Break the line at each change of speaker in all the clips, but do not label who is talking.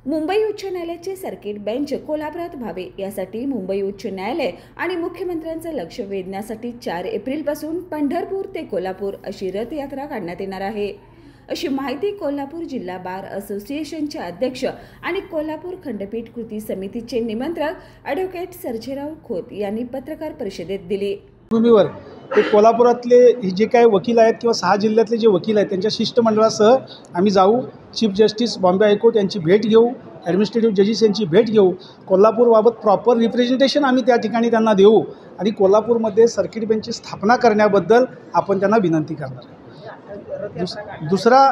मुंबई उच्च न्यायालयाचे circuit bench कोल्हापुरात व्हावे यासाठी मुंबई उच्च न्यायालय आणि मुख्यमंत्र्यांचं लक्ष वेधण्यासाठी 4 एप्रिलपासून पंढरपूर ते कोल्हापूर अशी रथयात्रा काढण्यात येणार आहे, अशी माहिती कोल्हापूर जिल्हा बार असोसिएशनचे अध्यक्ष आणि कोल्हापूर खंडपीठ कृती समितीचे निमंत्रक ॲडव्होकेट सर्जेराव खोत यांनी पत्रकार परिषदेत दिली।
भूमीवर कोल्हापुरातले जे काही वकील आहेत किंवा 6 जिल्ह्यातले जे वकील आहेत त्यांच्या शिष्टमंडळासह आम्ही जाऊ, चीफ जस्टिस बॉम्बे हायकोर्ट यांची भेट घेऊ, ॲडमिनिस्ट्रेटिव्ह जजेस यांची भेट घेऊ, कोल्हापूरबाबत प्रॉपर रिप्रेझेंटेशन आम्ही त्या ठिकाणी त्यांना देऊ आणि कोल्हापूरमध्ये सर्किट बेंचची स्थापना करण्याबद्दल आपण त्यांना विनंती करणार। दुसरा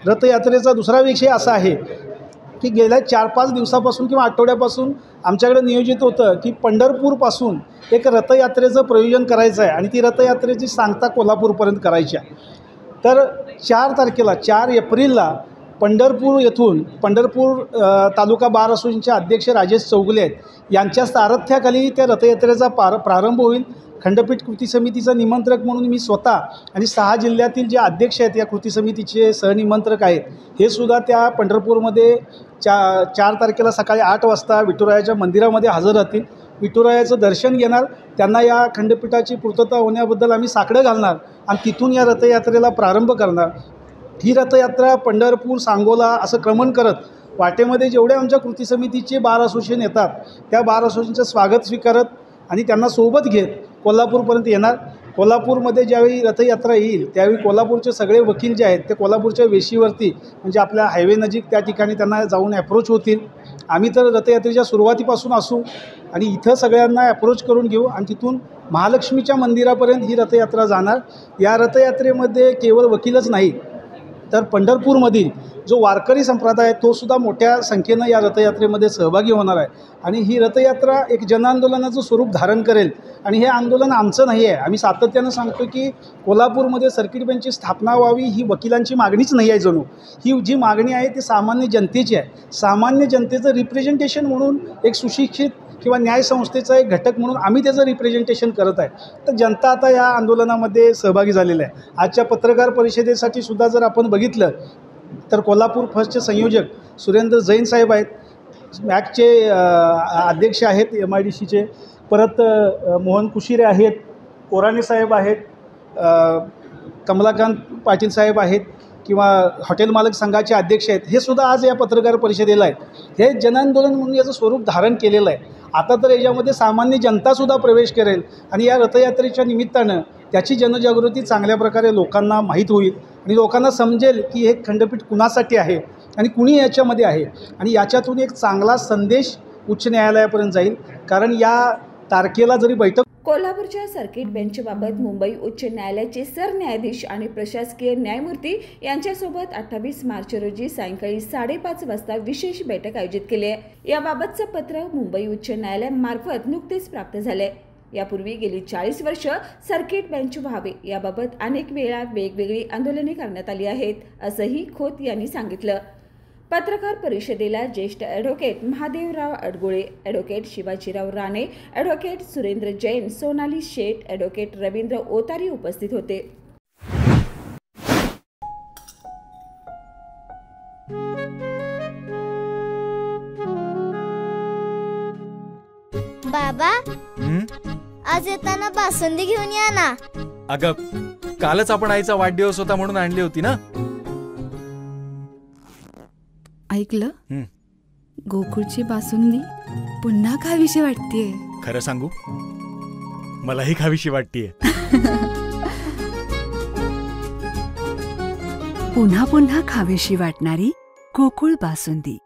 रथयात्रेचा दुसरा विषय असा आहे की गेल्या 4-5 दिवसापासून किंवा आठवड्यापासून आमच्याकडे नियोजित होतं की पंढरपूरपासून एक रथयात्रेचं प्रयोजन करायचं आहे आणि ती रथयात्रेची सांगता कोल्हापूरपर्यंत करायची आहे। तर 4 तारखेला 4 एप्रिलला पंढरपूर येथून पंढरपूर तालुका बार असोसिएशनचे अध्यक्ष राजेश चौगुले आहेत यांच्या सारथ्याखाली त्या रथयात्रेचा प्रारंभ होईल। खंडपीठ कृती समितीचं निमंत्रक म्हणून मी स्वतः आणि 6 जिल्ह्यातील जे अध्यक्ष आहेत या कृती समितीचे सहनिमंत्रक आहेत हे सुद्धा त्या पंढरपूरमध्ये 4 तारखेला सकाळी 8 वाजता विठुरायाच्या मंदिरामध्ये हजर राहतील। विठुरायाचं दर्शन घेणार, त्यांना या खंडपीठाची पूर्तता होण्याबद्दल आम्ही साकडं घालणार आणि तिथून या रथयात्रेला प्रारंभ करणार। ही रथयात्रा पंढरपूर सांगोला असं क्रमण करत वाटेमध्ये जेवढे आमच्या कृती समितीचे बार असोसिएशन येतात त्या बार असोसिएशनचं स्वागत स्वीकारत आणि त्यांना सोबत घेत कोल्हापूरपर्यंत येणार। कोल्हापूरमध्ये ज्यावेळी रथयात्रा येईल त्यावेळी कोल्हापूरचे सगळे वकील जे आहेत ते कोल्हापूरच्या वेशीवरती म्हणजे आपल्या हायवे नजीक त्या ठिकाणी त्यांना जाऊन ॲप्रोच होतील। आम्ही तर रथयात्रेच्या सुरुवातीपासून असू आणि इथं सगळ्यांना ॲप्रोच करून घेऊ आणि तिथून महालक्ष्मीच्या मंदिरापर्यंत ही रथयात्रा जाणार। या रथयात्रेमध्ये केवळ वकीलच नाही तर पंढरपूरमधील जो वारकरी संप्रदाय आहे तो सुद्धा मोठ्या संख्येनं या रथयात्रेमध्ये सहभागी होणार आहे आणि ही रथयात्रा एक जनआंदोलनाचं स्वरूप धारण करेल आणि हे आंदोलन आमचं नाही आहे। आम्ही सातत्यानं सांगतो की कोल्हापूरमध्ये सर्किट बेंचची स्थापना व्हावी ही वकिलांची मागणीच नाही आहे, जणू ही जी मागणी आहे ती सामान्य जनतेची आहे। सामान्य जनतेचं रिप्रेझेंटेशन म्हणून एक सुशिक्षित किंवा न्यायसंस्थेचा एक घटक म्हणून आम्ही त्याचं रिप्रेझेंटेशन करत आहे। तर जनता आता या आंदोलनामध्ये सहभागी झालेलं आहे। आजच्या पत्रकार परिषदेसाठी सुद्धा जर आपण बघितलं तर कोल्हापूर फर्स्टचे संयोजक सुरेंद्र जैन साहेब आहेत, मॅकचे अध्यक्ष आहेत MIDCचे, परत मोहन कुशिरे आहेत, कोराणे साहेब आहेत, कमलाकांत पाटील साहेब आहेत किंवा हॉटेल मालक संघाचे अध्यक्ष आहेत, हे सुद्धा आज या पत्रकार परिषदेला आहेत। हे जनआंदोलन म्हणून याचं स्वरूप धारण केलेलं आहे। आता तर याच्यामध्ये सामान्य जनतासुद्धा प्रवेश करेल आणि या रथयात्रेच्या निमित्तानं त्याची जनजागृती चांगल्या प्रकारे लोकांना माहीत होईल आणि लोकांना समजेल की हे खंडपीठ कुणासाठी आहे आणि कुणी याच्यामध्ये आहे आणि याच्यातून एक चांगला संदेश उच्च न्यायालयापर्यंत जाईल। कारण या तारखेला जरी बैठक
कोल्हापूरच्या सर्किट बेंचबाबत मुंबई उच्च न्यायालयाचे सरन्यायाधीश आणि प्रशासकीय न्यायमूर्ती यांच्यासोबत 28 मार्च रोजी सायंकाळी 5:30 वाजता विशेष बैठक आयोजित केली आहे। याबाबतचं पत्र मुंबई उच्च न्यायालयामार्फत नुकतेच प्राप्त झाले। यापूर्वी गेली 40 वर्ष सर्किट बेंच व्हावे याबाबत अनेक वेळा वेगवेगळी आंदोलने करण्यात आली आहेत, असंही खोत यांनी सांगितलं। पत्रकार परिषदेला ज्येष्ठ advocate Mahadevrao Adgule, advocate Shivajirao Rane, advocate Surendra Jain, Sonali Sheth, advocate Ravindra Otari उपस्थित होते।
बाबा, आज येताना बासुंदी घेऊन या ना।
अगं, कालच आपण आईचा वाढदिवस होता म्हणून आणली होती ना।
ऐकलं, गोकुळची बासुंदी पुन्हा खावीशी वाटतेय।
खरं सांगू, मलाही खावीशी वाटतेय।
पुन्हा पुन्हा खावीशी वाटणारी गोकुळ बासुंदी।